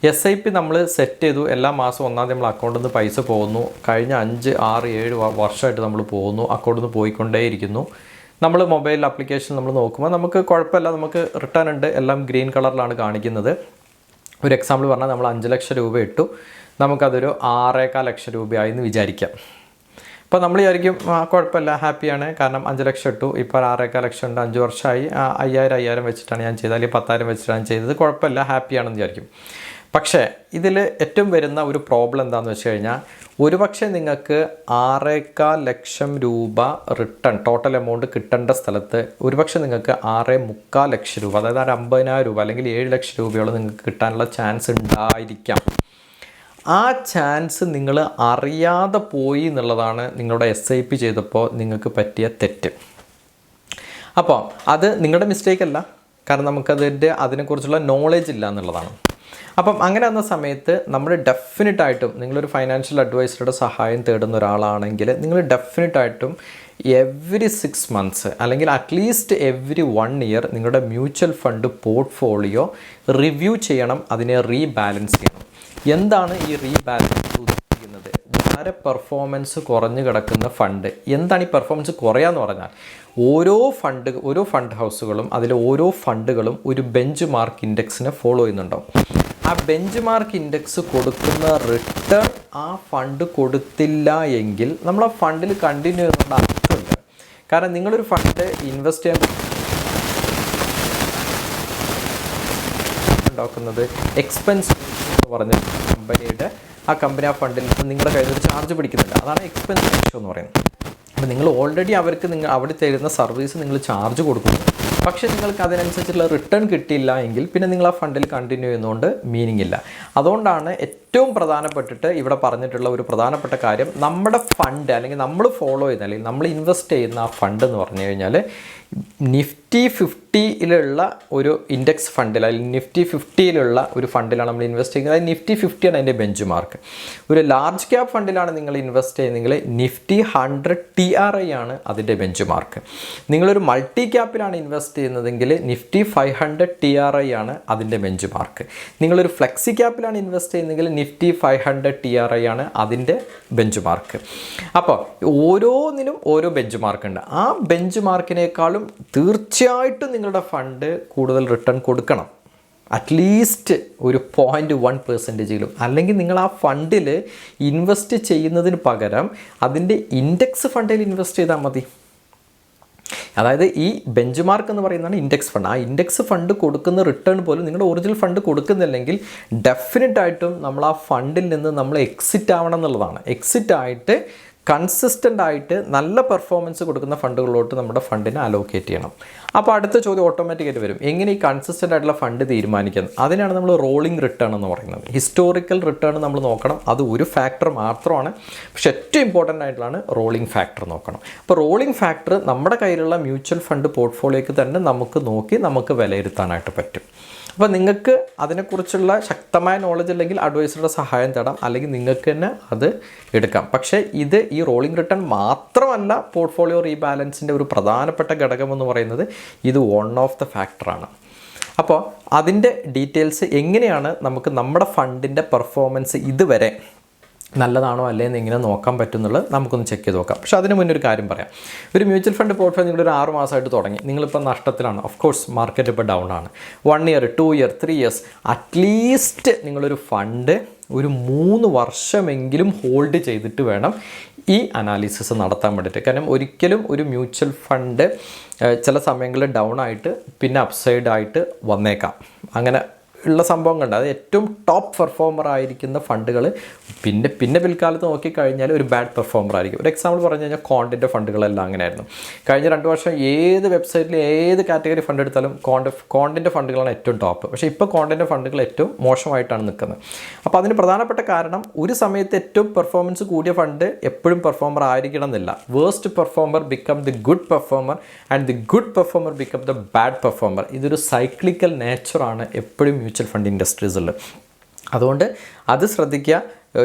SIP നമ്മൾ set ചെയ്തു, എല്ലാ മാസവും 1-ാം തീയതി നമ്മൾ അക്കൗണ്ടിൽ നിന്ന് പൈസ പോകുന്നു. കഴിഞ്ഞ 5, 6, 7 വർഷമായിട്ട് നമ്മൾ പോകുന്നു, അക്കൗണ്ടിൽ നിന്ന് പോയിക്കൊണ്ടേയിരിക്കുന്നു. നമ്മൾ മൊബൈൽ ആപ്ലിക്കേഷൻ നമ്മൾ നോക്കുമ്പോൾ നമുക്ക് കുഴപ്പമില്ല, നമുക്ക് റിട്ടേൺ ഉണ്ട്, എല്ലാം ഗ്രീൻ കളറിലാണ് കാണിക്കുന്നത്. ഒരു എക്സാമ്പിൾ പറഞ്ഞാൽ നമ്മൾ 5 ലക്ഷം രൂപ ഇട്ടു, നമുക്കതൊരു 6.25 ലക്ഷം രൂപയായി എന്ന് വിചാരിക്കാം. അപ്പോൾ നമ്മൾ വിചാരിക്കും കുഴപ്പമില്ല, ഹാപ്പിയാണ്, കാരണം 5 ലക്ഷം ഇട്ടു, ഇപ്പോൾ 6.25 ലക്ഷം ഉണ്ട്, 5 വർഷമായി, 5000 വെച്ചിട്ടാണ് ഞാൻ ചെയ്തത്, അല്ലെങ്കിൽ 10,000 വെച്ചിട്ടാണ് ചെയ്തത്, കുഴപ്പമില്ല, ഹാപ്പിയാണെന്ന് വിചാരിക്കും. പക്ഷേ ഇതിൽ ഏറ്റവും വരുന്ന ഒരു പ്രോബ്ലം എന്താണെന്ന് വെച്ച് കഴിഞ്ഞാൽ, ഒരുപക്ഷെ നിങ്ങൾക്ക് 6.25 ലക്ഷം രൂപ റിട്ടേൺ ടോട്ടൽ എമൗണ്ട് കിട്ടേണ്ട സ്ഥലത്ത് ഒരുപക്ഷെ നിങ്ങൾക്ക് 6.25 ലക്ഷം രൂപ, അതായത് 50,000 രൂപ അല്ലെങ്കിൽ 7 ലക്ഷം രൂപയോളം നിങ്ങൾക്ക് കിട്ടാനുള്ള ചാൻസ് ഉണ്ടായിരിക്കാം. ആ ചാൻസ് നിങ്ങൾ അറിയാതെ പോയി എന്നുള്ളതാണ് നിങ്ങളുടെ SIP ചെയ്തപ്പോൾ നിങ്ങൾക്ക് പറ്റിയ തെറ്റ്. അപ്പോൾ അത് നിങ്ങളുടെ മിസ്റ്റേക്ക് അല്ല, കാരണം അതിനെക്കുറിച്ചുള്ള നോളേജ് ഇല്ല എന്നുള്ളതാണ്. അപ്പം അങ്ങനെ വന്ന സമയത്ത് നമ്മൾ ഡെഫിനറ്റായിട്ടും നിങ്ങളൊരു ഫൈനാൻഷ്യൽ അഡ്വൈസറുടെ സഹായം തേടുന്ന ഒരാളാണെങ്കിൽ നിങ്ങൾ ഡെഫിനറ്റായിട്ടും എവറി 6 മന്ത്സ് അല്ലെങ്കിൽ അറ്റ്ലീസ്റ്റ് എവറി 1 ഇയർ നിങ്ങളുടെ മ്യൂച്വൽ ഫണ്ട് പോർട്ട്ഫോളിയോ റിവ്യൂ ചെയ്യണം, അതിനെ റീബാലൻസ് ചെയ്യണം. എന്താണ് ഈ റീബാലൻസ് ഉദ്ദേശിക്കുന്നത്? വളരെ പെർഫോമൻസ് കുറഞ്ഞു കിടക്കുന്ന ഫണ്ട്, എന്താണ് ഈ പെർഫോമൻസ് കുറയാന്ന് പറഞ്ഞാൽ, ഓരോ ഫണ്ട് ഹൗസുകളും അതിലെ ഓരോ ഫണ്ടുകളും ഒരു ബെഞ്ച് മാർക്ക് ഇൻഡെക്സിനെ ഫോളോ ചെയ്യുന്നുണ്ടാവും. ആ ബെഞ്ച് മാർക്ക് ഇൻഡെക്സ് കൊടുക്കുന്ന റിട്ടേൺ ആ ഫണ്ട് കൊടുത്തില്ല എങ്കിൽ നമ്മൾ ആ ഫണ്ടിൽ കണ്ടിന്യൂ ചെയ്യുന്ന അർത്ഥമില്ല. കാരണം നിങ്ങളൊരു ഫണ്ട് ഇൻവെസ്റ്റ് ചെയ്യാൻ ഉണ്ടാക്കുന്നത് എക്സ്പെൻസ് എന്ന് പറഞ്ഞ കമ്പനി ആ ഫണ്ടിൽ നിന്ന് നിങ്ങളുടെ കയ്യിൽ ഒരു ചാർജ് പിടിക്കുന്നില്ല, അതാണ് എക്സ്പെൻസ് റേഷ്യോ എന്ന് പറയുന്നത്. അപ്പോൾ നിങ്ങൾ ഓൾറെഡി അവർക്ക് അവിടെ തരുന്ന സർവീസ് നിങ്ങൾ ചാർജ് കൊടുക്കുന്നു, പക്ഷേ നിങ്ങൾക്ക് അതിനനുസരിച്ചുള്ള റിട്ടേൺ കിട്ടിയില്ല എങ്കിൽ പിന്നെ നിങ്ങൾ ആ ഫണ്ടിൽ കണ്ടിന്യൂ ചെയ്യുന്നതുകൊണ്ട് മീനിങ് ഇല്ല. അതുകൊണ്ടാണ് ഏറ്റവും പ്രധാനപ്പെട്ടിട്ട് ഇവിടെ പറഞ്ഞിട്ടുള്ള ഒരു പ്രധാനപ്പെട്ട കാര്യം, നമ്മുടെ ഫണ്ട് അല്ലെങ്കിൽ നമ്മൾ ഫോളോ ചെയ്യുന്ന അല്ലെങ്കിൽ നമ്മൾ ഇൻവെസ്റ്റ് ചെയ്യുന്ന ആ ഫണ്ട് എന്ന് പറഞ്ഞു കഴിഞ്ഞാൽ നിഫ്റ്റി 50 ഒരു ഇൻഡെക്സ് ഫണ്ടിൽ അല്ലെങ്കിൽ നിഫ്റ്റി 50 ഒരു ഫണ്ടിലാണ് നമ്മൾ ഇൻവെസ്റ്റ് ചെയ്യുന്നത്. അതായത് നിഫ്റ്റി 50 ആണ് അതിൻ്റെ ബെഞ്ച് മാർക്ക്. ഒരു ലാർജ് ക്യാപ് ഫണ്ടിലാണ് നിങ്ങൾ ഇൻവെസ്റ്റ് ചെയ്യുന്നതെങ്കിൽ നിഫ്റ്റി 100 TRI ആണ് അതിൻ്റെ ബെഞ്ച് മാർക്ക്. നിങ്ങളൊരു മൾട്ടി ക്യാപ്പിലാണ് ഇൻവെസ്റ്റ് ചെയ്യുന്നതെങ്കിൽ നിഫ്റ്റി 500 TRI ആണ് അതിൻ്റെ ബെഞ്ച് മാർക്ക്. നിങ്ങളൊരു ഫ്ലെക്സി ക്യാപ്പിലാണ് ഇൻവെസ്റ്റ് ചെയ്യുന്നതെങ്കിൽ നിഫ്റ്റി 500 TRI ആണ് അതിൻ്റെ ബെഞ്ച് മാർക്ക്. അപ്പോൾ ഓരോന്നിനും ഓരോ ബെഞ്ച് മാർക്ക് ഉണ്ട്. ആ ബെഞ്ച് മാർക്കിനേക്കാളും തീർച്ചയായിട്ടും നിങ്ങളുടെ ഫണ്ട് കൂടുതൽ റിട്ടേൺ കൊടുക്കണം, അറ്റ്ലീസ്റ്റ് ഒരു 0.1%. അല്ലെങ്കിൽ നിങ്ങൾ ആ ഫണ്ടിൽ ഇൻവെസ്റ്റ് ചെയ്യുന്നതിന് പകരം അതിൻ്റെ ഇൻഡെക്സ് ഫണ്ടിൽ ഇൻവെസ്റ്റ് ചെയ്താൽ മതി. അതായത് ഈ ബെഞ്ച് മാർക്ക് എന്ന് പറയുന്നതാണ് ഇൻഡെക്സ് ഫണ്ട്. ആ ഇൻഡെക്സ് ഫണ്ട് കൊടുക്കുന്ന റിട്ടേൺ പോലും നിങ്ങളുടെ ഒറിജിനൽ ഫണ്ട് കൊടുക്കുന്നില്ലെങ്കിൽ ഡെഫിനറ്റായിട്ടും നമ്മൾ ആ ഫണ്ടിൽ നിന്ന് നമ്മൾ എക്സിറ്റ് ആവണം എന്നുള്ളതാണ്. എക്സിറ്റ് ആയിട്ട് കൺസിസ്റ്റൻ്റ് ആയിട്ട് നല്ല പെർഫോമൻസ് കൊടുക്കുന്ന ഫണ്ടുകളിലോട്ട് നമ്മുടെ ഫണ്ടിനെ അലോക്കേറ്റ് ചെയ്യണം. അപ്പോൾ അടുത്ത ചോദ്യം ഓട്ടോമാറ്റിക്കായിട്ട് വരും, എങ്ങനെ ഈ കൺസിസ്റ്റൻ്റ് ആയിട്ടുള്ള ഫണ്ട് തീരുമാനിക്കുന്നത്? അതിനാണ് നമ്മൾ റോളിംഗ് റിട്ടേൺ എന്ന് പറയുന്നത്. ഹിസ്റ്റോറിക്കൽ റിട്ടേൺ നമ്മൾ നോക്കണം, അത് ഒരു ഫാക്ടർ മാത്രമാണ്, പക്ഷേ ഏറ്റവും ഇമ്പോർട്ടൻ്റ് ആയിട്ടുള്ളതാണ് റോളിംഗ് ഫാക്ടർ നോക്കണം. അപ്പോൾ റോളിംഗ് ഫാക്ടർ നമ്മുടെ കയ്യിലുള്ള മ്യൂച്വൽ ഫണ്ട് പോർട്ട്ഫോളിയോയ്ക്ക് തന്നെ നമുക്ക് നോക്കി നമുക്ക് വിലയിരുത്താനായിട്ട് പറ്റും. അപ്പോൾ നിങ്ങൾക്ക് അതിനെക്കുറിച്ചുള്ള ശക്തമായ നോളജ് അല്ലെങ്കിൽ അഡ്വൈസറുടെ സഹായം തേടാം, അല്ലെങ്കിൽ നിങ്ങൾക്ക് തന്നെ അത് എടുക്കാം. പക്ഷേ ഈ റോളിംഗ് റിട്ടേൺ മാത്രമല്ല പോർട്ട്ഫോളിയോ റീബാലൻസിൻ്റെ ഒരു പ്രധാനപ്പെട്ട ഘടകമെന്ന് പറയുന്നത്, ഇത് വൺ ഓഫ് ദ ഫാക്ടറാണ്. അപ്പോൾ അതിൻ്റെ ഡീറ്റെയിൽസ് എങ്ങനെയാണ് നമുക്ക് നമ്മുടെ ഫണ്ടിൻ്റെ പെർഫോമൻസ് ഇതുവരെ നല്ലതാണോ അല്ലേന്ന് എങ്ങനെ നോക്കാൻ പറ്റുന്നുള്ളത് നമുക്കൊന്ന് ചെക്ക് ചെയ്ത് നോക്കാം. പക്ഷേ അതിന് മുന്നേ ഒരു കാര്യം പറയാം. ഒരു മ്യൂച്വൽ ഫണ്ട് പോർട്ട്ഫോളിയോ നിങ്ങളൊരു 6 മാസമായിട്ട് തുടങ്ങി, നിങ്ങളിപ്പോൾ നഷ്ടത്തിലാണ്. ഓഫ് കോഴ്സ് മാർക്കറ്റ് ഇപ്പോൾ ഡൗൺ ആണ്. 1 ഇയർ 2 ഇയർ 3 ഇയേഴ്സ് അറ്റ്ലീസ്റ്റ് നിങ്ങളൊരു ഫണ്ട് ഒരു 3 വർഷമെങ്കിലും ഹോൾഡ് ചെയ്തിട്ട് വേണം ഈ അനാലിസിസ് നടത്താൻ വേണ്ടിയിട്ട്. കാരണം ഒരിക്കലും ഒരു മ്യൂച്വൽ ഫണ്ട് ചില സമയങ്ങളിൽ ഡൗൺ ആയിട്ട് പിന്നെ അപ്സൈഡ് ആയിട്ട് വന്നേക്കാം. അങ്ങനെ ഉള്ള സംഭവം കണ്ട് അത് ഏറ്റവും ടോപ്പ് പെർഫോമർ ആയിരിക്കുന്ന ഫണ്ടുകൾ പിന്നെ പിൽക്കാലത്ത് നോക്കിക്കഴിഞ്ഞാൽ ഒരു ബാഡ് പെർഫോമർ ആയിരിക്കും. ഒരു എക്സാമ്പിൾ പറഞ്ഞു കഴിഞ്ഞാൽ കോണ്ടിൻ്റെ ഫണ്ടുകളെല്ലാം അങ്ങനെയായിരുന്നു. കഴിഞ്ഞ 2 വർഷം ഏത് വെബ്സൈറ്റിൽ ഏത് കാറ്റഗറി ഫണ്ട് എടുത്താലും കോണ്ടിൻ്റെ ഫണ്ടുകളാണ് ഏറ്റവും ടോപ്പ്. പക്ഷേ ഇപ്പോൾ കോണ്ടിൻ്റെ ഫണ്ടുകൾ ഏറ്റവും മോശമായിട്ടാണ് നിൽക്കുന്നത്. അപ്പോൾ അതിന് പ്രധാനപ്പെട്ട കാരണം, ഒരു സമയത്ത് ഏറ്റവും പെർഫോമൻസ് കൂടിയ ഫണ്ട് എപ്പോഴും പെർഫോമർ ആയിരിക്കണം എന്നില്ല. Waste performer become the good performer and the good performer become the bad performer. ഇതൊരു സൈക്ലിക്കൽ നേച്ചറാണ് എപ്പോഴും മ്യൂച്വൽ ഫണ്ട് ഇൻഡസ്ട്രീസിൽ. അതുകൊണ്ട് അത് ശ്രദ്ധിക്കുക.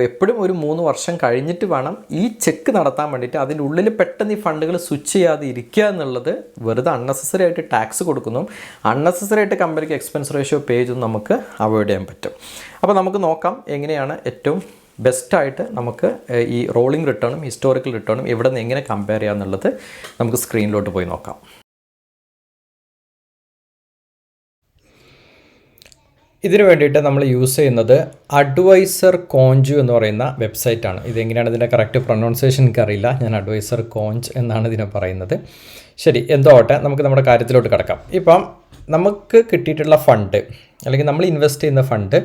എപ്പോഴും ഒരു 3 വർഷം കഴിഞ്ഞിട്ട് വേണം ഈ ചെക്ക് നടത്താൻ വേണ്ടിയിട്ട്. അതിൻ്റെ ഉള്ളിൽ പെട്ടെന്ന് ഈ ഫണ്ടുകൾ സ്വിച്ച് ചെയ്യാതെ ഇരിക്കുക എന്നുള്ളത് വെറുതെ അൺനെസസറി ആയിട്ട് ടാക്സ് കൊടുക്കുന്നു. അൺനെസസറി ആയിട്ട് കമ്പനിക്ക് എക്സ്പെൻസ് റേഷ്യോ പേ ചെയ്തും നമുക്ക് അവോയ്ഡ് ചെയ്യാൻ പറ്റും. അപ്പോൾ നമുക്ക് നോക്കാം എങ്ങനെയാണ് ഏറ്റവും ബെസ്റ്റായിട്ട് നമുക്ക് ഈ റോളിംഗ് റിട്ടേണും ഹിസ്റ്റോറിക്കൽ റിട്ടേണും ഇവിടെ നിന്ന് എങ്ങനെ കമ്പയർ ചെയ്യുക എന്നുള്ളത് നമുക്ക് സ്ക്രീനിലോട്ട് പോയി നോക്കാം. ഇതിനു വേണ്ടിയിട്ട് നമ്മൾ യൂസ് ചെയ്യുന്നത് അഡ്വൈസർ കോഞ്ച് എന്ന് പറയുന്ന വെബ്സൈറ്റാണ്. ഇതെങ്ങനെയാണ് ഇതിൻ്റെ കറക്റ്റ് പ്രൊനൗൺസിയേഷൻ എനിക്കറിയില്ല. ഞാൻ അഡ്വൈസർ കോഞ്ച് എന്നാണ് ഇതിനെ പറയുന്നത്. ശരി, എന്തോ ആവട്ടെ, നമുക്ക് നമ്മുടെ കാര്യത്തിലോട്ട് കിടക്കാം. ഇപ്പം നമുക്ക് കിട്ടിയിട്ടുള്ള ഫണ്ട് അല്ലെങ്കിൽ നമ്മൾ ഇൻവെസ്റ്റ് ചെയ്യുന്ന ഫണ്ട്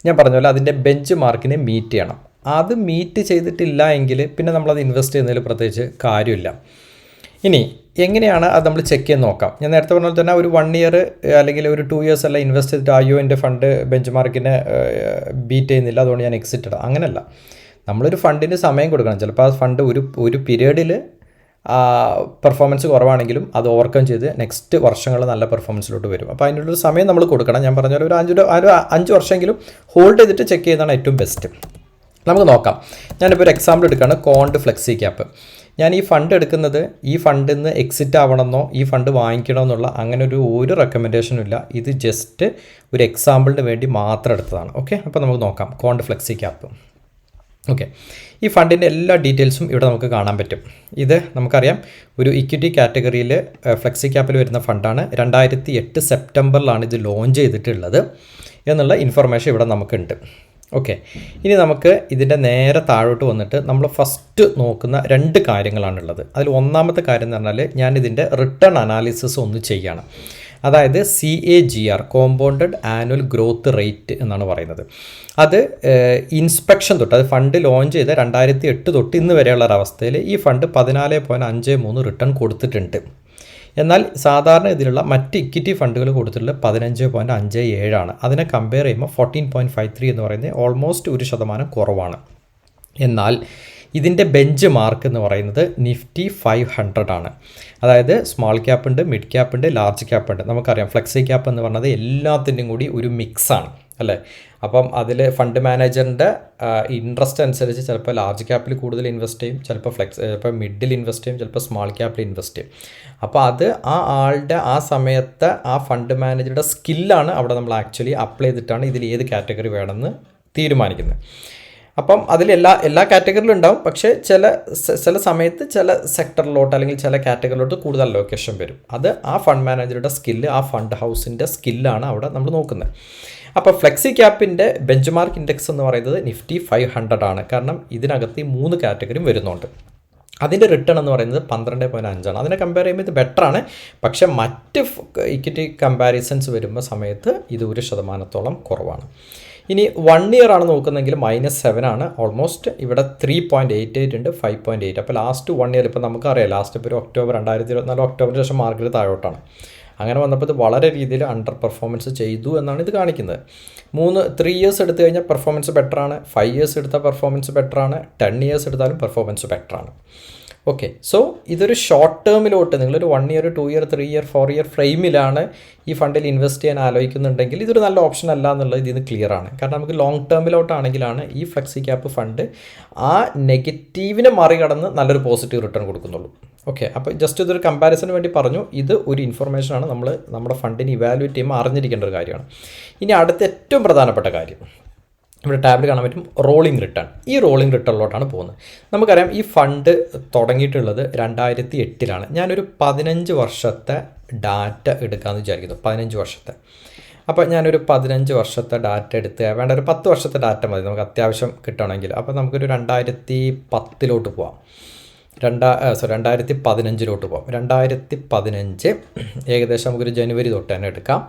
ഞാൻ പറഞ്ഞ പോലെ അതിൻ്റെ ബെഞ്ച് മാർക്കിനെ മീറ്റ് ചെയ്യണം. അത് മീറ്റ് ചെയ്തിട്ടില്ല എങ്കിൽ പിന്നെ നമ്മളത് ഇൻവെസ്റ്റ് ചെയ്യുന്നതിൽ പ്രത്യേകിച്ച് കാര്യമില്ല. ഇനി എങ്ങനെയാണ് അത് നമ്മൾ ചെക്ക് ചെയ്ത് നോക്കാം. ഞാൻ നേരത്തെ പറഞ്ഞ പോലെ തന്നെ ഒരു 1 ഇയർ അല്ലെങ്കിൽ ഒരു 2 ഇയേഴ്സ് എല്ലാം ഇൻവെസ്റ്റ് ചെയ്തിട്ട് അയ്യോ എൻ്റെ ഫണ്ട് ബെഞ്ച് മാർക്കിനെ ബീറ്റ് ചെയ്യുന്നില്ല അതുകൊണ്ട് ഞാൻ എക്സിറ്റ് ഇടാം, അങ്ങനെയല്ല. നമ്മളൊരു ഫണ്ടിന് സമയം കൊടുക്കണം. ചിലപ്പോൾ ആ ഫണ്ട് ഒരു പീരീഡിൽ പെർഫോമൻസ് കുറവാണെങ്കിലും അത് ഓവർകം ചെയ്ത് നെക്സ്റ്റ് വർഷങ്ങൾ നല്ല പെർഫോമൻസിലോട്ട് വരും. അപ്പോൾ അതിനുള്ളൊരു സമയം നമ്മൾ കൊടുക്കണം. ഞാൻ പറഞ്ഞ പോലെ ഒരു 5 വർഷമെങ്കിലും ഹോൾഡ് ചെയ്തിട്ട് ചെക്ക് ചെയ്യുന്നതാണ് ഏറ്റവും ബെസ്റ്റ്. നമുക്ക് നോക്കാം. ഞാനിപ്പോൾ ഒരു എക്സാമ്പിൾ എടുക്കുകയാണ്, കോണ്ട് ഫ്ലെക്സി ക്യാപ്പ്. ഞാൻ ഈ ഫണ്ട് എടുക്കുന്നത് ഈ ഫണ്ടിൽ നിന്ന് എക്സിറ്റ് ആവണമെന്നോ ഈ ഫണ്ട് വാങ്ങിക്കണമെന്നുള്ള അങ്ങനെ ഒരു റെക്കമെൻഡേഷനും ഇല്ല. ഇത് ജസ്റ്റ് ഒരു എക്സാമ്പിളിന് വേണ്ടി മാത്രം എടുത്തതാണ്. ഓക്കെ, അപ്പോൾ നമുക്ക് നോക്കാം കോണ്ട് ഫ്ലെക്സി ക്യാപ്പ്. ഓക്കെ, ഈ ഫണ്ടിൻ്റെ എല്ലാ ഡീറ്റെയിൽസും ഇവിടെ നമുക്ക് കാണാൻ പറ്റും. ഇത് നമുക്കറിയാം ഒരു ഇക്വിറ്റി കാറ്റഗറിയിൽ ഫ്ലെക്സി ക്യാപ്പിൽ വരുന്ന ഫണ്ടാണ്. 2008 സെപ്റ്റംബറിലാണ് ഇത് ലോഞ്ച് ചെയ്തിട്ടുള്ളത് എന്നുള്ള ഇൻഫർമേഷൻ ഇവിടെ നമുക്കുണ്ട്. ഓക്കെ, ഇനി നമുക്ക് ഇതിൻ്റെ നേരെ താഴോട്ട് വന്നിട്ട് നമ്മൾ ഫസ്റ്റ് നോക്കുന്ന 2 കാര്യങ്ങളാണുള്ളത്. അതിൽ ഒന്നാമത്തെ കാര്യം എന്ന് പറഞ്ഞാൽ ഞാനിതിൻ്റെ റിട്ടേൺ അനാലിസിസ് ഒന്ന് ചെയ്യുകയാണ്. അതായത് CAGR compounded annual growth rate എന്നാണ് പറയുന്നത്. അത് ഇൻസ്പെക്ഷൻ തൊട്ട്, അത് ഫണ്ട് ലോഞ്ച് ചെയ്ത 2008 തൊട്ട് ഇന്ന് വരെയുള്ള ഒരവസ്ഥയിൽ ഈ ഫണ്ട് 14.53 റിട്ടേൺ കൊടുത്തിട്ടുണ്ട്. എന്നാൽ സാധാരണ ഇതിലുള്ള മറ്റ് ഇക്വിറ്റി ഫണ്ടുകൾ കൊടുത്തിട്ടുള്ളത് 15.57 ആണ്. അതിനെ കമ്പയർ ചെയ്യുമ്പോൾ 14.53 എന്ന് പറയുന്നത് ഓൾമോസ്റ്റ് 1% കുറവാണ്. എന്നാൽ ഇതിൻ്റെ ബെഞ്ച് മാർക്ക് എന്ന് പറയുന്നത് നിഫ്റ്റി 500 ആണ്. അതായത് സ്മോൾ ക്യാപ്പ് ഉണ്ട്, മിഡ് ക്യാപ്പ് ഉണ്ട്, ലാർജ് ക്യാപ്പ് ഉണ്ട്. നമുക്കറിയാം ഫ്ലെക്സി ക്യാപ്പ് എന്ന് പറഞ്ഞത് എല്ലാത്തിൻ്റെയും കൂടി ഒരു മിക്സാണ് അല്ലേ. അപ്പം അതിൽ ഫണ്ട് മാനേജറിൻ്റെ ഇൻട്രസ്റ്റ് അനുസരിച്ച് ചിലപ്പോൾ ലാർജ് ക്യാപ്പിൽ കൂടുതൽ ഇൻവെസ്റ്റ് ചെയ്യും, ചിലപ്പോൾ മിഡിൽ ഇൻവെസ്റ്റ് ചെയ്യും, ചിലപ്പോൾ സ്മോൾ ക്യാപ്പിൽ ഇൻവെസ്റ്റ് ചെയ്യും. അപ്പോൾ അത് ആ ആളുടെ ആ സമയത്തെ ആ ഫണ്ട് മാനേജറുടെ സ്കില്ലാണ് അവിടെ നമ്മൾ ആക്ച്വലി അപ്ലൈ ചെയ്തിട്ടാണ് ഇതിൽ ഏത് കാറ്റഗറി വേണമെന്ന് തീരുമാനിക്കുന്നത്. അപ്പം അതിൽ എല്ലാ കാറ്റഗറിയിലും ഉണ്ടാവും. പക്ഷേ ചില സമയത്ത് ചില സെക്ടറിലോട്ട് അല്ലെങ്കിൽ ചില കാറ്റഗറിയിലോട്ട് കൂടുതൽ ലൊക്കേഷൻ വരും. അത് ആ ഫണ്ട് മാനേജറുടെ സ്കില്ല്, ആ ഫണ്ട് ഹൗസിൻ്റെ സ്കില്ലാണ് അവിടെ നമ്മൾ നോക്കുന്നത്. അപ്പോൾ ഫ്ലെക്സി ക്യാപ്പിൻ്റെ ബെഞ്ച് മാർക്ക് ഇൻഡെക്സ് എന്ന് പറയുന്നത് നിഫ്റ്റി 500 ആണ്. കാരണം ഇതിനകത്ത് ഈ 3 കാറ്റഗറിയും വരുന്നുണ്ട്. അതിൻ്റെ റിട്ടേൺ എന്ന് പറയുന്നത് 12.5 ആണ്. അതിനെ കമ്പയർ ചെയ്യുമ്പോൾ ഇത് ബെറ്ററാണ്. പക്ഷേ മറ്റ് ഇക്വിറ്റി കമ്പാരിസൺസ് വരുമ്പോൾ സമയത്ത് ഇത് 1% കുറവാണ്. ഇനി 1 ഇയർ ആണ് നോക്കുന്നതെങ്കിൽ -7 ആണ്. ഓൾമോസ്റ്റ് ഇവിടെ 3.88 ഉണ്ട്, 5.8. അപ്പോൾ ലാസ്റ്റ് 1 ഇയർ ഇപ്പോൾ നമുക്കറിയാം, ലാസ്റ്റ് ഇപ്പോൾ ഒരു ഒക്ടോബർ 2024 ഒക്ടോബറിന് ശേഷം മാർക്കറ്റ് താഴോട്ടാണ്. അങ്ങനെ വന്നപ്പോൾ ഇത് വളരെ രീതിയിൽ അണ്ടർ പെർഫോമൻസ് ചെയ്തു എന്നാണ് ഇത് കാണിക്കുന്നത്. 3 ഇയേഴ്സ് എടുത്തു കഴിഞ്ഞാൽ പെർഫോമൻസ് ബെറ്ററാണ്, 5 ഇയേഴ്സ് എടുത്താൽ പെർഫോമൻസ് ബെറ്ററാണ്, 10 ഇയേഴ്സ് എടുത്താലും പെർഫോമൻസ് ബെറ്ററാണ്. ഓക്കെ, സോ ഇതൊരു ഷോർട്ട് ടേമിലോട്ട് നിങ്ങളൊരു 1 ഇയർ, 2 ഇയർ, 3 ഇയർ, 4 ഇയർ ഫ്രെയിമിലാണ് ഈ ഫണ്ടിൽ ഇൻവെസ്റ്റ് ചെയ്യാൻ ആലോചിക്കുന്നുണ്ടെങ്കിൽ ഇതൊരു നല്ല ഓപ്ഷൻ അല്ല എന്നുള്ളത് ഇതിന് ക്ലിയർ ആണ്. കാരണം നമുക്ക് ലോങ് ടേമിലോട്ടാണെങ്കിലാണ് ഈ ഫ്ലെക്സി ക്യാപ്പ് ഫണ്ട് ആ നെഗറ്റീവിനെ മറികടന്ന് നല്ലൊരു പോസിറ്റീവ് റിട്ടേൺ കൊടുക്കുന്നുള്ളൂ. ഓക്കെ, അപ്പോൾ ജസ്റ്റ് ഇതൊരു കമ്പാരിസന് വേണ്ടി പറഞ്ഞു. ഇത് ഒരു ഇൻഫർമേഷനാണ്, നമ്മൾ നമ്മുടെ ഫണ്ടിനെ ഇവാലുവേറ്റ് ചെയ്യുമ്പോൾ അറിഞ്ഞിരിക്കേണ്ട ഒരു കാര്യമാണ്. ഇനി അടുത്ത ഏറ്റവും പ്രധാനപ്പെട്ട കാര്യം, ഇവിടെ ടാബിൽ കാണാൻ പറ്റും റോളിംഗ് റിട്ടേൺ. ഈ റോളിംഗ് റിട്ടേണിലോട്ടാണ് പോകുന്നത്. നമുക്കറിയാം ഈ ഫണ്ട് തുടങ്ങിയിട്ടുള്ളത് 2008 ഞാനൊരു 15 വർഷത്തെ ഡാറ്റ എടുക്കാമെന്ന് വിചാരിക്കുന്നു. 15 വർഷത്തെ. അപ്പോൾ ഞാനൊരു 15 വർഷത്തെ ഡാറ്റ എടുത്ത് വേണ്ട, ഒരു 10 വർഷത്തെ ഡാറ്റ മതി നമുക്ക് അത്യാവശ്യം കിട്ടണമെങ്കിൽ. അപ്പോൾ നമുക്കൊരു 2010 പോവാം. 2015 പോകാം. 2015 ഏകദേശം നമുക്കൊരു ജനുവരി തൊട്ട് തന്നെ എടുക്കാം.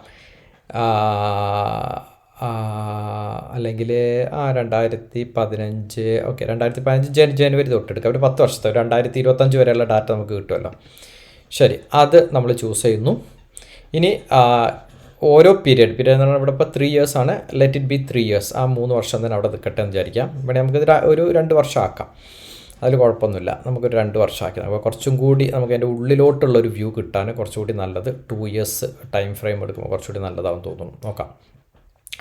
അല്ലെങ്കിൽ 2015 ഓക്കെ, 2015 ജനുവരി തൊട്ടെടുക്കാം. ഒരു 10 വർഷത്തെ 2025 വരെയുള്ള ഡാറ്റ നമുക്ക് കിട്ടുമല്ലോ. ശരി, അത് നമ്മൾ ചൂസ് ചെയ്യുന്നു. ഇനി ഓരോ പീരീഡ് എന്ന് പറഞ്ഞാൽ ഇവിടെ ഇപ്പോൾ 3 ഇയേഴ്സ് ആണ്. Let it be 3 years. ആ 3 വർഷം തന്നെ അവിടെ നിൽക്കട്ടെ എന്ന് വിചാരിക്കാം. ഇവിടെ നമുക്കിത് ഒരു 2 വർഷം ആക്കാം. അതിൽ കുഴപ്പമൊന്നുമില്ല. നമുക്കൊരു 2 വർഷം ആക്കി. അപ്പോൾ കുറച്ചും കൂടി നമുക്ക് അതിൻ്റെ ഉള്ളിലോട്ടുള്ളൊരു വ്യൂ കിട്ടാൻ കുറച്ചുകൂടി നല്ലത് 2 ഇയേഴ്സ് ടൈം ഫ്രെയിം എടുക്കുമ്പോൾ കുറച്ചുകൂടി നല്ലതാവും തോന്നുന്നു. നോക്കാം.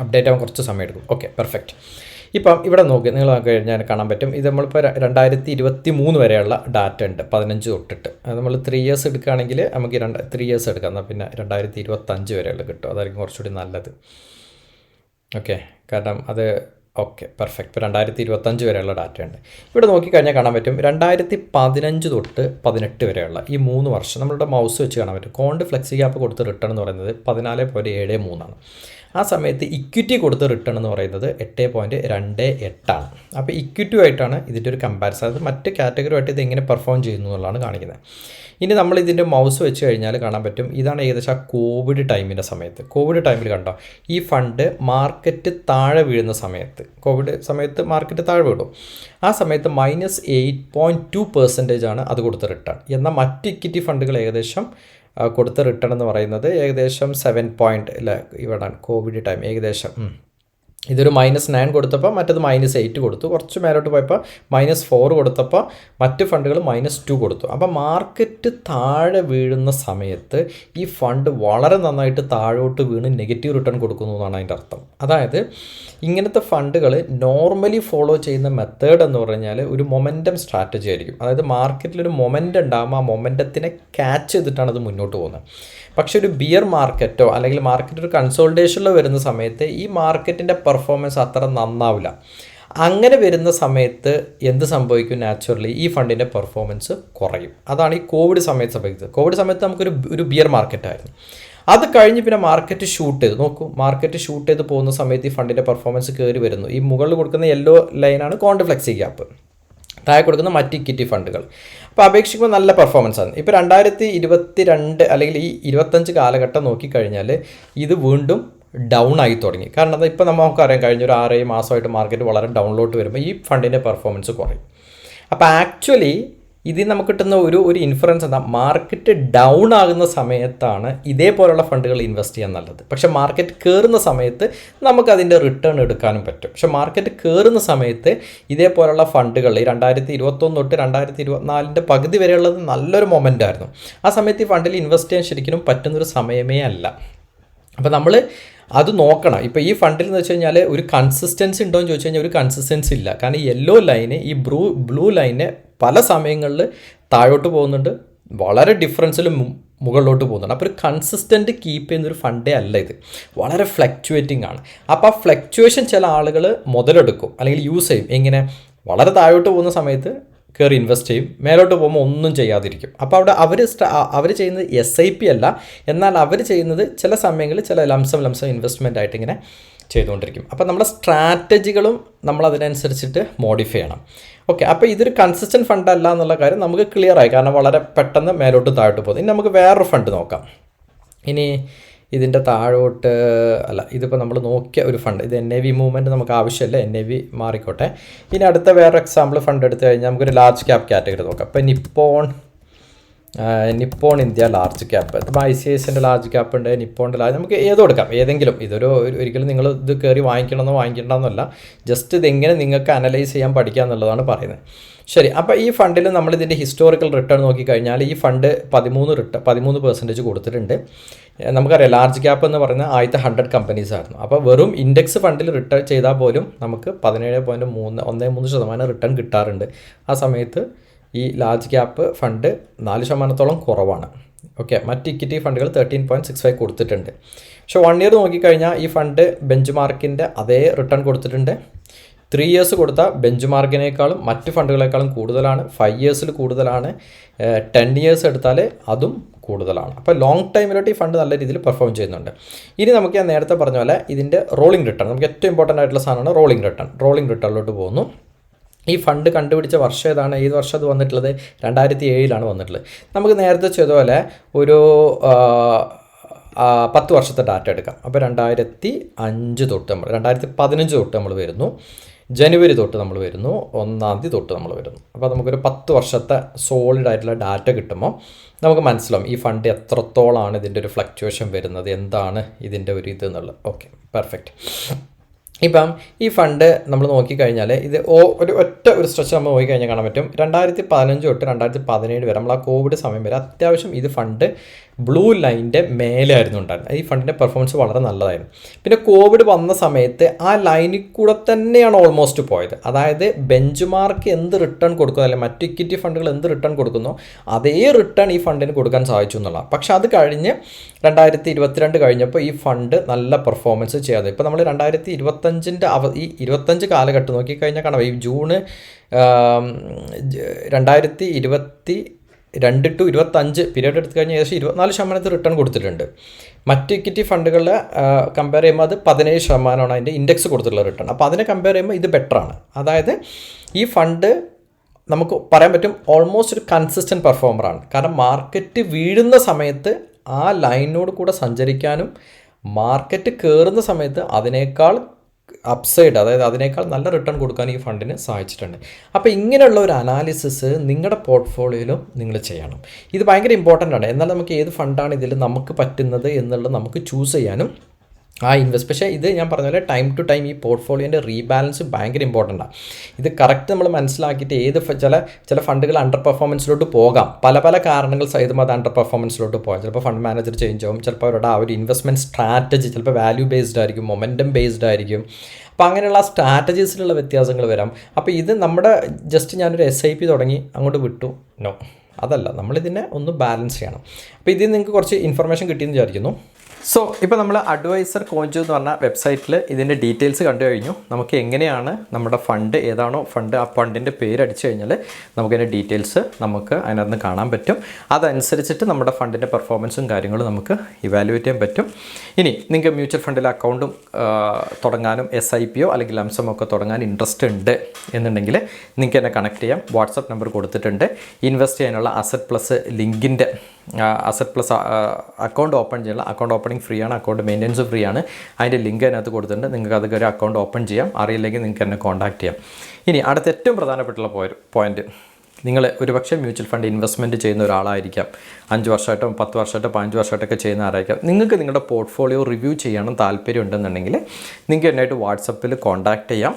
അപ്ഡേറ്റ് ആവാൻ കുറച്ച് സമയം എടുക്കും. Okay, perfect. ഇപ്പം ഇവിടെ നോക്കി നിങ്ങൾ കഴിഞ്ഞാൽ കാണാൻ പറ്റും. ഇത് നമ്മളിപ്പോൾ 2023 വരെയുള്ള ഡാറ്റ ഉണ്ട്, 15 തൊട്ടിട്ട്. അത് നമ്മൾ 3 ഇയേഴ്സ് എടുക്കുകയാണെങ്കിൽ നമുക്ക് 3 ഇയേഴ്സ് എടുക്കാം, എന്നാൽ പിന്നെ 2025 വരെയുള്ള കിട്ടും. അതായിരിക്കും കുറച്ചുകൂടി നല്ലത്. ഓക്കെ, കാരണം അത് ഓക്കെ പെർഫെക്റ്റ്. ഇപ്പോൾ 2025 വരെയുള്ള ഡാറ്റ ഉണ്ട്. ഇവിടെ നോക്കിക്കഴിഞ്ഞാൽ കാണാൻ പറ്റും 2015 തൊട്ട് 18 വരെയുള്ള ഈ 3 വർഷം നമ്മളുടെ മൗസ് വെച്ച് കാണാൻ പറ്റും. കോണ്ട് ഫ്ലെക്സി ക്യാപ്പ് കൊടുത്ത റിട്ടേൺ എന്ന് പറയുന്നത് 14.73 ആണ്. ആ സമയത്ത് ഇക്വിറ്റി കൊടുത്ത റിട്ടേൺ എന്ന് പറയുന്നത് 8.28 ആണ്. അപ്പോൾ ഇക്വിറ്റിയുമായിട്ടാണ് ഇതിൻ്റെ ഒരു കമ്പാരിസൺ. അത് മറ്റ് കാറ്റഗറിയുമായിട്ട് ഇത് എങ്ങനെ പെർഫോം ചെയ്യുന്നു എന്നുള്ളതാണ് കാണിക്കുന്നത്. ഇനി നമ്മൾ ഇതിൻ്റെ മൗസ് വെച്ച് കഴിഞ്ഞാൽ കാണാൻ പറ്റും ഇതാണ് ഏകദേശം ആ കോവിഡ് ടൈമിൻ്റെ സമയത്ത്. കോവിഡ് ടൈമിൽ കണ്ടോ ഈ ഫണ്ട് മാർക്കറ്റ് താഴെ വീഴുന്ന സമയത്ത്, കോവിഡ് സമയത്ത് മാർക്കറ്റ് താഴെ വീഴും. ആ സമയത്ത് -8.2% ആണ് അത് കൊടുത്ത റിട്ടേൺ. എന്നാൽ മറ്റ് ഇക്വിറ്റി ഫണ്ടുകൾ ഏകദേശം കൊടുത്ത റിട്ടേൺ എന്ന് പറയുന്നത് ഏകദേശം 7 അല്ലേ, ഇവിടെ കോവിഡ് ടൈം ഏകദേശം ഇതൊരു -9 കൊടുത്തപ്പോൾ മറ്റത് -8 കൊടുത്തു. കുറച്ച് മേലോട്ട് പോയപ്പോൾ -4 കൊടുത്തപ്പോൾ മറ്റ് ഫണ്ടുകൾ -2 കൊടുത്തു. അപ്പോൾ മാർക്കറ്റ് താഴെ വീഴുന്ന സമയത്ത് ഈ ഫണ്ട് വളരെ നന്നായിട്ട് താഴോട്ട് വീണ് നെഗറ്റീവ് റിട്ടേൺ കൊടുക്കുന്നു എന്നാണ് അതിൻ്റെ അർത്ഥം. അതായത് ഇങ്ങനത്തെ ഫണ്ടുകൾ നോർമലി ഫോളോ ചെയ്യുന്ന മെത്തേഡ് എന്ന് പറഞ്ഞാൽ ഒരു മൊമെൻറ്റം സ്ട്രാറ്റജി ആയിരിക്കും. അതായത് മാർക്കറ്റിലൊരു മൊമെൻറ്റം ഉണ്ടാകുമ്പോൾ ആ മൊമെൻറ്റത്തിനെ ക്യാച്ച് ചെയ്തിട്ടാണ് അത് മുന്നോട്ട് പോകുന്നത്. പക്ഷേ ഒരു ബിയർ മാർക്കറ്റോ അല്ലെങ്കിൽ മാർക്കറ്റ് ഒരു കൺസോൾട്ടേഷനിലോ വരുന്ന സമയത്ത് ഈ മാർക്കറ്റിൻ്റെ പെർഫോമൻസ് അത്ര നന്നാവില്ല. അങ്ങനെ വരുന്ന സമയത്ത് എന്ത് സംഭവിക്കും? നാച്ചുറലി ഈ ഫണ്ടിൻ്റെ പെർഫോമൻസ് കുറയും. അതാണ് ഈ കോവിഡ് സമയത്ത് സംഭവിച്ചത്. കോവിഡ് സമയത്ത് നമുക്കൊരു ബിയർ മാർക്കറ്റായിരുന്നു. അത് കഴിഞ്ഞ് പിന്നെ മാർക്കറ്റ് ഷൂട്ട് ചെയ്ത് നോക്കൂ. മാർക്കറ്റ് ഷൂട്ട് ചെയ്ത് പോകുന്ന സമയത്ത് ഈ ഫണ്ടിൻ്റെ പെർഫോമൻസ് കയറി വരുന്നു. ഈ മുകളിൽ കൊടുക്കുന്ന യെല്ലോ ലൈനാണ് കോണ്ട് ഫ്ലെക്സി ക്യാപ്പ്, താഴെ കൊടുക്കുന്ന മറ്റ് ഇക്വിറ്റി ഫണ്ടുകൾ. അപ്പോൾ അപേക്ഷിക്കുമ്പോൾ നല്ല പെർഫോമൻസ് ആണ്. ഇപ്പോൾ 2022 അല്ലെങ്കിൽ ഈ 25 കാലഘട്ടം നോക്കിക്കഴിഞ്ഞാൽ ഇത് വീണ്ടും ഡൗൺ ആയി തുടങ്ങി. കാരണം അത് ഇപ്പോൾ നമുക്കറിയാം കഴിഞ്ഞൊരു 6-7 മാസമായിട്ട് മാർക്കറ്റ് വളരെ ഡൗണിലോട്ട് വരുമ്പോൾ ഈ ഫണ്ടിൻ്റെ പെർഫോമൻസ് കുറയും. അപ്പോൾ ആക്ച്വലി ഇതിൽ നമുക്ക് കിട്ടുന്ന ഒരു ഇൻഫറൻസ് എന്താ, മാർക്കറ്റ് ഡൗൺ ആകുന്ന സമയത്താണ് ഇതേപോലുള്ള ഫണ്ടുകൾ ഇൻവെസ്റ്റ് ചെയ്യാൻ നല്ലത്. പക്ഷേ മാർക്കറ്റ് കയറുന്ന സമയത്ത് നമുക്കതിൻ്റെ റിട്ടേൺ എടുക്കാനും പറ്റും. പക്ഷേ മാർക്കറ്റ് കയറുന്ന സമയത്ത് ഇതേപോലുള്ള ഫണ്ടുകൾ ഈ 2021 തൊട്ട് 2024 പകുതി വരെയുള്ളത് നല്ലൊരു മൊമെൻ്റ് ആയിരുന്നു. ആ സമയത്ത് ഈ ഫണ്ടിൽ ഇൻവെസ്റ്റ് ചെയ്യാൻ ശരിക്കും പറ്റുന്നൊരു സമയമേ അല്ല. അപ്പോൾ നമ്മൾ അത് നോക്കണം. ഇപ്പോൾ ഈ ഫണ്ടിൽ എന്ന് വെച്ച് കഴിഞ്ഞാൽ ഒരു കൺസിസ്റ്റൻസി ഉണ്ടോ എന്ന് ചോദിച്ചു കഴിഞ്ഞാൽ ഒരു കൺസിസ്റ്റൻസി ഇല്ല. കാരണം യെല്ലോ ലൈന് ഈ ബ്ലൂ ലൈന് പല സമയങ്ങളിൽ താഴോട്ട് പോകുന്നുണ്ട്, വളരെ ഡിഫറൻസിൽ മുകളിലോട്ട് പോകുന്നുണ്ട്. അപ്പോൾ ഒരു കൺസിസ്റ്റൻറ്റ് കീപ്പ് ചെയ്യുന്നൊരു ഫണ്ടേ അല്ല ഇത്, വളരെ ഫ്ലക്ച്വേറ്റിംഗ് ആണ്. അപ്പോൾ ആ ഫ്ലക്ച്വേഷൻ ചില ആളുകൾ മുതലെടുക്കും അല്ലെങ്കിൽ യൂസ് ചെയ്യും. എങ്ങനെ? വളരെ താഴോട്ട് പോകുന്ന സമയത്ത് കയറി ഇൻവെസ്റ്റ് ചെയ്യും, മേലോട്ട് പോകുമ്പോൾ ഒന്നും ചെയ്യാതിരിക്കും. അപ്പോൾ അവിടെ അവർ ചെയ്യുന്നത് SIP അല്ല, എന്നാൽ അവർ ചെയ്യുന്നത് ചില സമയങ്ങളിൽ ചില ലംസം ഇൻവെസ്റ്റ്മെൻ്റ് ആയിട്ട് ഇങ്ങനെ ചെയ്തുകൊണ്ടിരിക്കും. അപ്പോൾ നമ്മുടെ സ്ട്രാറ്റജികളും നമ്മൾ അതിനനുസരിച്ചിട്ട് മോഡിഫൈ ചെയ്യണം. ഓക്കെ, അപ്പോൾ ഇതൊരു കൺസിസ്റ്റൻറ്റ് ഫണ്ട് അല്ല എന്നുള്ള കാര്യം നമുക്ക് ക്ലിയർ ആയി, കാരണം വളരെ പെട്ടെന്ന് മേലോട്ട് താഴോട്ട് പോകും. ഇനി നമുക്ക് വേറൊരു ഫണ്ട് നോക്കാം. ഇനി ഇതിൻ്റെ താഴോട്ട് അല്ല, ഇതിപ്പോൾ നമ്മൾ നോക്കിയ ഒരു ഫണ്ട്, ഇത് NAV മൂവ്മെൻറ്റ് നമുക്ക് ആവശ്യമില്ല, NAV മാറിക്കോട്ടെ. ഇനി അടുത്ത വേറെ എക്സാമ്പിൾ ഫണ്ട് എടുത്തു കഴിഞ്ഞാൽ നമുക്കൊരു ലാർജ് ക്യാപ്പ് കാറ്റഗറി നോക്കാം. അപ്പോൾ നിപ്പോൺ ഇന്ത്യ ലാർജ് ക്യാപ്പ്, ഇപ്പോൾ ICICIൻ്റെ ലാർജ് ക്യാപ്പ് ഉണ്ട്, നിപ്പോണിൻ്റെ ലാർജ്, നമുക്ക് ഏതോ എടുക്കാം, ഏതെങ്കിലും. ഒരിക്കലും നിങ്ങൾ ഇത് കയറി വാങ്ങിക്കണമെന്നല്ല, ജസ്റ്റ് ഇതെങ്ങനെ നിങ്ങൾക്ക് അനലൈസ് ചെയ്യാൻ പഠിക്കുക എന്നുള്ളതാണ് പറയുന്നത്. ശരി, അപ്പോൾ ഈ ഫണ്ടിൽ നമ്മളിതിൻ്റെ ഹിസ്റ്റോറിക്കൽ റിട്ടേൺ നോക്കിക്കഴിഞ്ഞാൽ ഈ ഫണ്ട് 13% കൊടുത്തിട്ടുണ്ട്. നമുക്കറിയാം ലാർജ് ക്യാപ്പ് എന്ന് പറയുന്നത് ആദ്യത്തെ 100 കമ്പനീസ് ആയിരുന്നു. അപ്പോൾ വെറും ഇൻഡെക്സ് ഫണ്ടിൽ റിട്ടേൺ ചെയ്താൽ പോലും നമുക്ക് 17.13% റിട്ടേൺ കിട്ടാറുണ്ട്. ആ സമയത്ത് ഈ ലാർജ് ക്യാപ്പ് ഫണ്ട് 4% കുറവാണ്. ഓക്കെ, മറ്റ് ഇക്വിറ്റി ഫണ്ടുകൾ 13.65 കൊടുത്തിട്ടുണ്ട്. പക്ഷേ 1 ഇയർ നോക്കിക്കഴിഞ്ഞാൽ ഈ ഫണ്ട് ബെഞ്ച് മാർക്കിൻ്റെ അതേ റിട്ടേൺ കൊടുത്തിട്ടുണ്ട്. 3 ഇയേഴ്സ് കൊടുത്ത ബെഞ്ച് മാർക്കിനേക്കാളും മറ്റ് ഫണ്ടുകളെക്കാളും കൂടുതലാണ്. 5 ഇയേഴ്സിൽ കൂടുതലാണ്. 10 ഇയേഴ്സ് എടുത്താൽ അതും കൂടുതലാണ്. അപ്പോൾ ലോങ് ടൈമിലോട്ട് ഈ ഫണ്ട് നല്ല രീതിയിൽ പെർഫോം ചെയ്യുന്നുണ്ട്. ഇനി നമുക്ക് ഞാൻ നേരത്തെ പറഞ്ഞ പോലെ ഇതിൻ്റെ റോളിംഗ് റിട്ടേൺ, നമുക്ക് ഏറ്റവും ഇമ്പോർട്ടൻ്റ് ആയിട്ടുള്ള സാധനമാണ് റോളിംഗ് റിട്ടേണിലോട്ട് പോകുന്നു. ഈ ഫണ്ട് കണ്ടുപിടിച്ച വർഷം ഏതാണ്? ഏത് വർഷം അത് വന്നിട്ടുള്ളത്? 2007 വന്നിട്ടുള്ളത്. നമുക്ക് നേരത്തെ ചെയ്തപോലെ ഒരു 10 വർഷത്തെ ഡാറ്റ എടുക്കാം. അപ്പോൾ 2005 തൊട്ട് 2015 തൊട്ട് നമ്മൾ വരുന്നു, ജനുവരി തൊട്ട് നമ്മൾ വരുന്നു, 1-ാം തീയതി തൊട്ട് നമ്മൾ വരുന്നു. അപ്പോൾ നമുക്കൊരു 10 വർഷത്തെ സോളിഡ് ആയിട്ടുള്ള ഡാറ്റ കിട്ടുമ്പോൾ നമുക്ക് മനസ്സിലാവും ഈ ഫണ്ട് എത്രത്തോളമാണ് ഇതിൻ്റെ ഒരു ഫ്ലക്ച്വേഷൻ വരുന്നത്, എന്താണ് ഇതിൻ്റെ ഒരു ഇത് എന്നുള്ളത്. Okay, perfect. ഇപ്പം ഈ ഫണ്ട് നമ്മൾ നോക്കിക്കഴിഞ്ഞാൽ ഇത് ഒരു സ്ട്രെച്ച് നമ്മൾ നോക്കിക്കഴിഞ്ഞാൽ കാണാൻ പറ്റും 2015 തൊട്ട് 2017 വരെ നമ്മൾ ആ കോവിഡ് സമയം വരെ അത്യാവശ്യം ഇത് ഫണ്ട് ബ്ലൂ ലൈനിൻ്റെ മേലെയായിരുന്നു ഉണ്ടായിരുന്നത്. ഈ ഫണ്ടിൻ്റെ പെർഫോമൻസ് വളരെ നല്ലതായിരുന്നു. പിന്നെ കോവിഡ് വന്ന സമയത്ത് ആ ലൈനിൽ കൂടെ തന്നെയാണ് ഓൾമോസ്റ്റ് പോയത്. അതായത് ബെഞ്ച് മാർക്ക് എന്ത് റിട്ടേൺ കൊടുക്കുന്നു, അല്ലെങ്കിൽ മറ്റ് ഇക്വിറ്റി ഫണ്ടുകൾ എന്ത് റിട്ടേൺ കൊടുക്കുന്നോ അതേ റിട്ടേൺ ഈ ഫണ്ടിന് കൊടുക്കാൻ സാധിച്ചു എന്നുള്ളതാണ്. പക്ഷെ അത് കഴിഞ്ഞ് 2022 കഴിഞ്ഞപ്പോൾ ഈ ഫണ്ട് നല്ല പെർഫോമൻസ് ചെയ്യാതെ, ഇപ്പോൾ നമ്മൾ 2025 ഈ 25 കാലഘട്ടം നോക്കിക്കഴിഞ്ഞാൽ കാണാം, ഈ ജൂണ് 2022 to 25 പീരീഡ് എടുത്തു കഴിഞ്ഞാൽ ഏകദേശം 24% റിട്ടേൺ കൊടുത്തിട്ടുണ്ട്. മറ്റ് ഇക്വിറ്റി ഫണ്ടുകളിൽ കമ്പയർ ചെയ്യുമ്പോൾ അത് 17% അതിൻ്റെ ഇൻഡെക്സ് കൊടുത്തിട്ടുള്ള റിട്ടേൺ. അപ്പോൾ അതിനെ കമ്പയർ ചെയ്യുമ്പോൾ ഇത് ബെറ്ററാണ്. അതായത് ഈ ഫണ്ട് നമുക്ക് പറയാൻ പറ്റും ഓൾമോസ്റ്റ് ഒരു കൺസിസ്റ്റൻറ്റ് പെർഫോമറാണ്. കാരണം മാർക്കറ്റ് വീഴുന്ന സമയത്ത് ആ ലൈനിനോട് കൂടെ സഞ്ചരിക്കാനും മാർക്കറ്റ് കയറുന്ന സമയത്ത് അതിനേക്കാൾ അപ്സൈഡ്, അതായത് അതിനേക്കാൾ നല്ല റിട്ടേൺ കൊടുക്കാൻ ഈ ഫണ്ടിന് സഹായിച്ചിട്ടുണ്ട്. അപ്പോൾ ഇങ്ങനെയുള്ള ഒരു അനാലിസിസ് നിങ്ങളുടെ പോർട്ട്ഫോളിയോയിലും നിങ്ങൾ ചെയ്യണം. ഇത് ഭയങ്കര ഇമ്പോർട്ടൻ്റ് ആണ്. എന്നാൽ നമുക്ക് ഏത് ഫണ്ടാണ് ഇതിൽ നമുക്ക് പറ്റുന്നത് എന്നുള്ളത് നമുക്ക് ചൂസ് ചെയ്യാനും പക്ഷേ ഇത് ഞാൻ പറഞ്ഞ പോലെ ടൈം ടു ടൈം ഈ പോർട്ട്ഫോളിയോൻ്റെ റീബാലൻസ് ഭയങ്കര ഇമ്പോർട്ടൻ്റാണ്. ഇത് കറക്റ്റ് നമ്മൾ മനസ്സിലാക്കിയിട്ട് ചില ഫണ്ടുകൾ അണ്ടർ പെർഫോമൻസിലോട്ട് പോകാം. പല കാരണങ്ങൾ സഹിതം അത് അണ്ടർ പെർഫോമൻസിലോട്ട് പോകാം. ചിലപ്പോൾ ഫണ്ട് മാനേജർ ചേഞ്ച് ആവും, ചിലപ്പോൾ അവരുടെ ആ ഒരു ഇൻവെസ്റ്റ്മെൻറ്റ് സ്ട്രാറ്റജി ചിലപ്പോൾ വാല്യൂ ബേസ്ഡ് ആയിരിക്കും, മൊമെൻറ്റം ബേസ്ഡ് ആയിരിക്കും. അപ്പോൾ അങ്ങനെയുള്ള സ്ട്രാറ്റജീസിലുള്ള വ്യത്യാസങ്ങൾ വരാം. അപ്പോൾ ഇത് നമ്മുടെ ജസ്റ്റ് ഞാനൊരു SIP തുടങ്ങി അങ്ങോട്ട് വിട്ടു, നോ, അതല്ല. നമ്മളിതിനെ ഒന്ന് ബാലൻസ് ചെയ്യണം. അപ്പോൾ ഇതിൽ നിങ്ങൾക്ക് കുറച്ച് ഇൻഫർമേഷൻ കിട്ടിയെന്ന് വിചാരിക്കുന്നു. സോ ഇപ്പോൾ നമ്മൾ അഡ്വൈസർ കോഞ്ച് എന്ന് പറഞ്ഞ വെബ്സൈറ്റിൽ ഇതിൻ്റെ ഡീറ്റെയിൽസ് കണ്ടു കഴിഞ്ഞു. നമുക്ക് എങ്ങനെയാണ് നമ്മുടെ ഫണ്ട് ഏതാണോ ഫണ്ട്, ആ ഫണ്ടിൻ്റെ പേര് അടിച്ചു കഴിഞ്ഞാൽ നമുക്കതിൻ്റെ ഡീറ്റെയിൽസ് നമുക്ക് അതിനകത്ത് കാണാൻ പറ്റും. അതനുസരിച്ചിട്ട് നമ്മുടെ ഫണ്ടിൻ്റെ പെർഫോമൻസും കാര്യങ്ങളും നമുക്ക് ഇവാലുവേറ്റ് ചെയ്യാൻ പറ്റും. ഇനി നിങ്ങൾക്ക് മ്യൂച്വൽ ഫണ്ടിൽ അക്കൗണ്ടും തുടങ്ങാനും SIPയോ അല്ലെങ്കിൽ ലംസമോ ഒക്കെ തുടങ്ങാൻ ഇൻട്രസ്റ്റ് ഉണ്ട് എന്നുണ്ടെങ്കിൽ നിങ്ങൾക്ക് എന്നെ കണക്ട് ചെയ്യാം. വാട്സപ്പ് നമ്പർ കൊടുത്തിട്ടുണ്ട്. ഇൻവെസ്റ്റ് ചെയ്യാനുള്ള അസറ്റ് പ്ലസ് ലിങ്കിൻ്റെ അക്കൗണ്ട് ഓപ്പൺ ചെയ്യാനുള്ള അക്കൗണ്ട് ഓപ്പണിംഗ് ഫ്രീ ആണ്, അക്കൗണ്ട് മെയിൻ്റെനൻസ് ഫ്രീ ആണ്. അതിൻ്റെ ലിങ്ക് അതിനകത്ത് കൊടുത്തിട്ടുണ്ട്. നിങ്ങൾക്ക് അത് കയറി അക്കൗണ്ട് ഓപ്പൺ ചെയ്യാം. അറിയില്ലെങ്കിൽ നിങ്ങൾക്ക് എന്നെ കോൺടാക്ട് ചെയ്യാം. ഇനി അടുത്ത ഏറ്റവും പ്രധാനപ്പെട്ടുള്ള പോയിന്റ്, നിങ്ങൾ ഒരുപക്ഷെ മ്യൂച്വൽ ഫണ്ട് ഇൻവെസ്റ്റ്മെൻറ്റ് ചെയ്യുന്ന ഒരാളായിരിക്കാം. 5 വർഷമായിട്ടോ 10 വർഷമായിട്ടോ 15 വർഷമായിട്ടൊക്കെ ചെയ്യുന്ന ആരായിരിക്കാം. നിങ്ങൾക്ക് നിങ്ങളുടെ പോർട്ട്ഫോളിയോ റിവ്യൂ ചെയ്യണം താല്പര്യം ഉണ്ടെന്നുണ്ടെങ്കിൽ നിങ്ങൾക്ക് എന്നായിട്ട് വാട്സപ്പിൽ കോൺടാക്ട് ചെയ്യാം.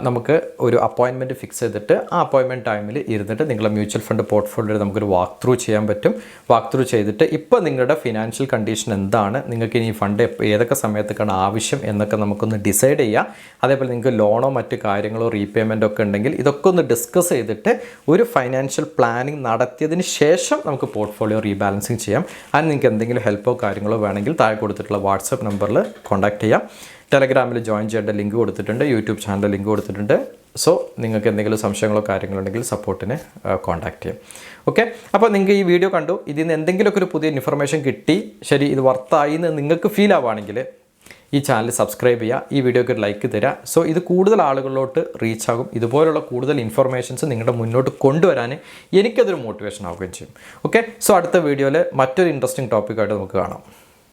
നമുക്ക് ഒരു അപ്പോയിൻമെൻറ്റ് ഫിക്സ് ചെയ്തിട്ട് ആ അപ്പോയിൻമെൻറ്റ് ടൈമിൽ ഇരുന്നിട്ട് നിങ്ങളുടെ മ്യൂച്വൽ ഫണ്ട് പോർട്ട്ഫോളിയോ നമുക്കൊരു വാക്ക് ത്രൂ ചെയ്യാൻ പറ്റും. വാക്ക് ത്രൂ ചെയ്തിട്ട് ഇപ്പോൾ നിങ്ങളുടെ ഫിനാൻഷ്യൽ കണ്ടീഷൻ എന്താണ്, നിങ്ങൾക്ക് ഇനി ഫണ്ട് ഏതൊക്കെ സമയത്തേക്കാണ് ആവശ്യം എന്നൊക്കെ നമുക്കൊന്ന് ഡിസൈഡ് ചെയ്യാം. അതേപോലെ നിങ്ങൾക്ക് ലോണോ മറ്റ് കാര്യങ്ങളോ റീപേയ്മെൻറ്റോ ഒക്കെ ഉണ്ടെങ്കിൽ ഇതൊക്കെ ഒന്ന് ഡിസ്കസ് ചെയ്തിട്ട് ഒരു ഫൈനാൻഷ്യൽ പ്ലാനിങ് നടത്തിയതിന് ശേഷം നമുക്ക് പോർട്ട്ഫോളിയോ റീബാലൻസിങ് ചെയ്യാം. അതിന് നിങ്ങൾക്ക് എന്തെങ്കിലും ഹെൽപ്പോ കാര്യങ്ങളോ വേണമെങ്കിൽ താഴെ കൊടുത്തിട്ടുള്ള വാട്സപ്പ് നമ്പറിൽ കോൺടാക്ട് ചെയ്യാം. ടെലഗ്രാമിൽ ജോയിൻ ചെയ്യേണ്ട ലിങ്ക് കൊടുത്തിട്ടുണ്ട്, യൂട്യൂബ് ചാനൽ ലിങ്ക് കൊടുത്തിട്ടുണ്ട്. സോ നിങ്ങൾക്ക് എന്തെങ്കിലും സംശയങ്ങളോ കാര്യങ്ങളുണ്ടെങ്കിൽ സപ്പോർട്ടിനെ കോൺടാക്ട് ചെയ്യാം. ഓക്കെ, അപ്പോൾ നിങ്ങൾക്ക് ഈ വീഡിയോ കണ്ടു, ഇതിൽ നിന്ന് എന്തെങ്കിലുമൊക്കെ ഒരു പുതിയ ഇൻഫർമേഷൻ കിട്ടി, ശരി ഇത് വർത്തായി എന്ന് നിങ്ങൾക്ക് ഫീൽ ആവുകയാണെങ്കിൽ ഈ ചാനൽ സബ്സ്ക്രൈബ് ചെയ്യുക, ഈ വീഡിയോക്ക് ഒരു ലൈക്ക് തരിക. സോ ഇത് കൂടുതൽ ആളുകളിലോട്ട് റീച്ച് ആകും. ഇതുപോലുള്ള കൂടുതൽ ഇൻഫർമേഷൻസ് നിങ്ങളുടെ മുന്നോട്ട് കൊണ്ടുവരാൻ എനിക്കതൊരു മോട്ടിവേഷൻ ആവുകയും ചെയ്യും. ഓക്കെ, സോ അടുത്ത വീഡിയോയിൽ മറ്റൊരു ഇൻട്രസ്റ്റിംഗ് ടോപ്പിക്കായിട്ട് നമുക്ക് കാണാം.